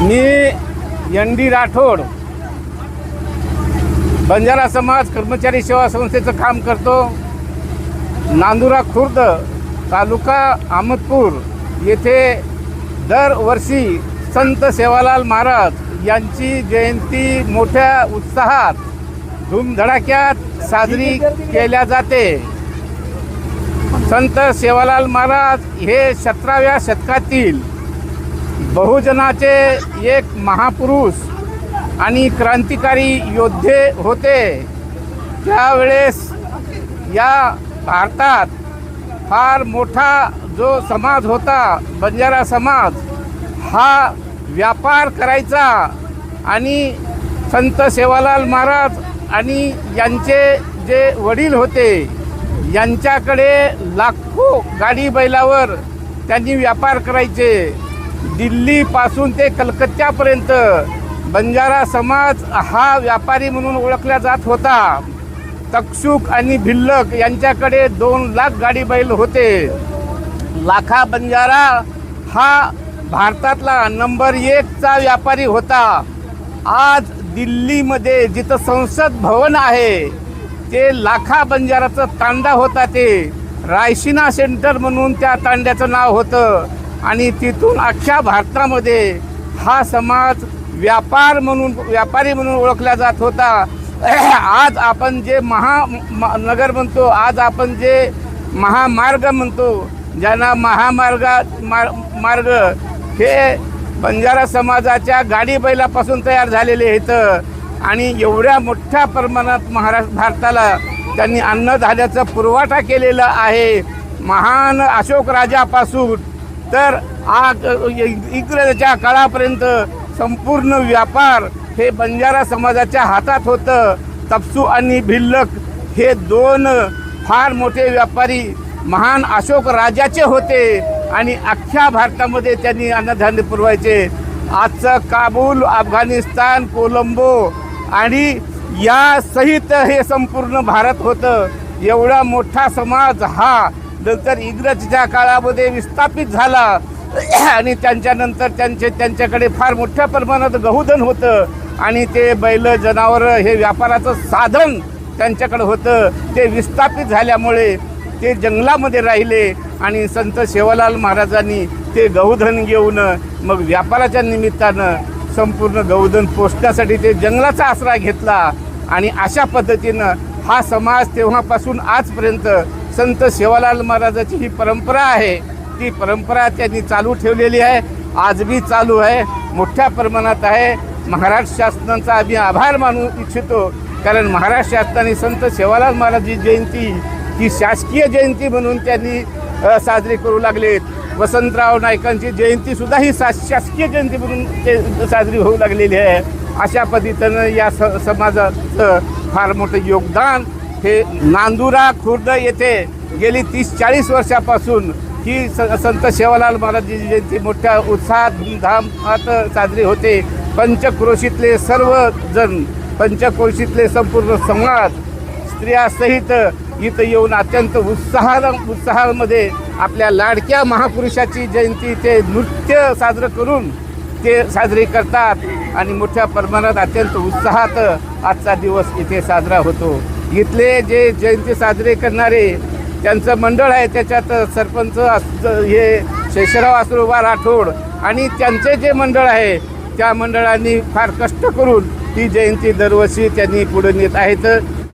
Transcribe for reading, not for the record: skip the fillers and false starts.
मी ND Rathod Banjara समाज कर्मचारी सेवा संस्थेचं काम करतो। नांदुरा खुर्द तालुका अहमदपूर येथे दरवर्षी संत सेवालाल महाराज यांची जयंती मोठ्या उत्साहात धूमधडाक्यात साजरी केल्या जाते। संत सेवालाल महाराज हे 17व्या शतकातील बहुजनाचे एक महापुरुष आणि क्रांतिकारी योद्धे होते। त्यावेळेस या भारतात फार मोठा जो समाज होता बंजारा समाज हा व्यापार करायचा आणि संत सेवालाल महाराज आणि यांचे जे वडील होते यांच्याकडे लाखो गाडी बैलावर त्यांनी व्यापार करायचे। दिल्लीपासून ते कलकत्त्यापर्यंत बंजारा समाज हा व्यापारी म्हणून ओळखला जात होता। तक्षुक आणि भिल्लक यांच्याकडे 2 लाख गाडी बैल होते। लाखा बंजारा हा भारतातला नंबर 1चा व्यापारी होता। आज दिल्लीमध्ये जिथं संसद भवन आहे ते लाखा बंजाराचं तांडा होता। ते रायसिना सेंटर म्हणून त्या तांड्याचं नाव होतं आणि तिथून अख्ख्या भारतामध्ये हा समाज व्यापारी म्हणून ओळखला जात होता। आज आपण जे महानगर म्हणतो, आज आपण जे महामार्ग म्हणतो, ज्यांना मार्ग हे बंजारा समाजाच्या गाडी बैलापासून तयार झालेले आहेत आणि एवढ्या मोठ्या प्रमाणात भारताला त्यांनी अन्नधान्याचा पुरवठा केलेला आहे। महान अशोक राजापासून तर इंग्रजांच्या काळापर्यंत संपूर्ण व्यापार हे बंजारा समाजाच्या हातात होतं। तपसू आणि भिल्लक हे 2 फार मोठे व्यापारी महान अशोक राजाचे होते आणि अख्ख्या भारतामध्ये त्यांनी अन्नधान्य पुरवायचे। आजचं काबूल, अफगाणिस्तान, कोलंबो आणि या सहित हे संपूर्ण भारत होतं। एवढा मोठा समाज हा नंतर इंग्रजांच्या काळामध्ये विस्थापित झाला आणि त्यांच्यानंतर त्यांच्याकडे फार मोठ्या प्रमाणात गहुधन होतं आणि ते बैल जनावरं हे व्यापाराचं साधन त्यांच्याकडे होतं। ते विस्थापित झाल्यामुळे ते जंगलामध्ये राहिले आणि संत सेवालाल महाराजांनी ते गहुधन घेऊन मग व्यापाराच्या निमित्तानं संपूर्ण गहुधन पोचण्यासाठी ते जंगलाचा आसरा घेतला आणि अशा पद्धतीनं हा समाज तेव्हापासून आजपर्यंत संत सेवालाल महाराजाची ही परंपरा आहे। ती परंपरा त्यांनी चालू ठेवलेली आहे, आज बी चालू आहे, मोठ्या प्रमाणात आहे। महाराष्ट्र शासनाचा आम्ही आभार मानू इच्छितो, कारण महाराष्ट्र शासनाने संत सेवालाल महाराजांची जयंती ही शासकीय जयंती म्हणून त्यांनी साजरी करू लागलेत। वसंतराव नाईकांची जयंतीसुद्धा ही शासकीय जयंती म्हणून ते साजरी होऊ लागलेली आहे। अशा पद्धतीनं या समाजाचं फार मोठं योगदान हे नांदुरा खुर्द येथे गेली 30-40 वर्षापासून ही संत सेवालाल महाराजांची जयंती मोठ्या उत्साहात धूमधामात साजरी होते। पंचक्रोशीतले सर्वजण, पंचक्रोशीतले संपूर्ण समाज स्त्रियासहित इथं येऊन अत्यंत उत्साहामध्ये आपल्या लाडक्या महापुरुषाची जयंती ते नृत्य साजरं करून ते साजरी करतात आणि मोठ्या प्रमाणात अत्यंत उत्साहात आजचा दिवस इथे साजरा होतो। इथले जे जयंती साजरे करणारे त्यांचं मंडळ आहे, त्याच्यात सरपंच हे शेषराव आसरोबा राठोड आणि त्यांचे जे मंडळ आहे त्या मंडळांनी फार कष्ट करून ही जयंती दरवर्षी त्यांनी पुढे नेत आहेत।